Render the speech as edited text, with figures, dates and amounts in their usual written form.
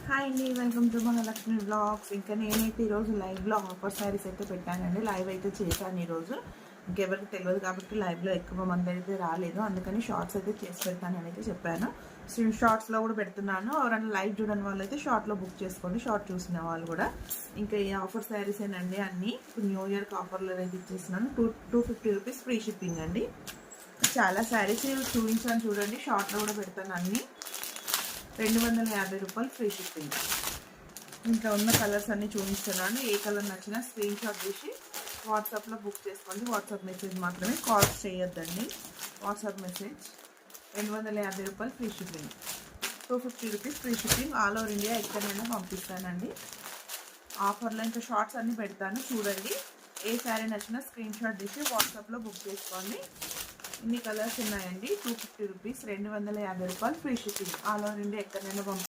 Hi అండి, welcome to Mahalakshmi blogs. ఇంకా నేనైతే ఈరోజు లైవ్లో ఆఫర్ శారీస్ అయితే పెట్టానండి. లైవ్ అయితే చేశాను ఈరోజు. ఇంకెవరికి తెలియదు కాబట్టి లైవ్లో ఎక్కువ మంది అయితే రాలేదు, అందుకని షార్ట్స్ అయితే చేసి పెడతానని అయితే చెప్పాను. షార్ట్స్లో కూడా పెడుతున్నాను. ఎవరైనా లైవ్ చూడని వాళ్ళు అయితే షార్ట్లో బుక్ చేసుకోండి, షార్ట్ చూసిన వాళ్ళు కూడా. ఇంకా ఈ ఆఫర్ శారీస్ ఏనండి అన్నీ. ఇప్పుడు న్యూ ఇయర్కి ఆఫర్లో అయితే ఇచ్చేస్తున్నాను. 250 రూపీస్ ఫ్రీ షిప్పింగ్ అండి. చాలా శారీస్ చూపించాను చూడండి, షార్ట్లో కూడా పెడతాను అన్నీ. 250 రూపాయలు ఫ్రీ షిప్పింగ్. ఇంకా ఉన్న కలర్స్ అన్నీ చూపిస్తున్నాను. ఏ కలర్ నచ్చినా స్క్రీన్ షాట్ తీసి వాట్సాప్లో బుక్ చేసుకోండి. వాట్సాప్ మెసేజ్ మాత్రమే, కాల్స్ చేయొద్దండి. WhatsApp message. 250 రూపాయలు free shipping. 250 rupees free shipping. All over India ఎక్కడైనా పంపిస్తానండి. ఆఫర్లో ఇంకా షార్ట్స్ అన్నీ పెడతాను చూడండి. ఏ శారీ నచ్చినా స్క్రీన్ షాట్ తీసి వాట్సాప్లో బుక్ చేసుకోండి. ఇన్ని కలర్స్ ఉన్నాయండి. 250 రూపీస్, 250 రూపాయలు free shipping. All over India ఎక్కడైనా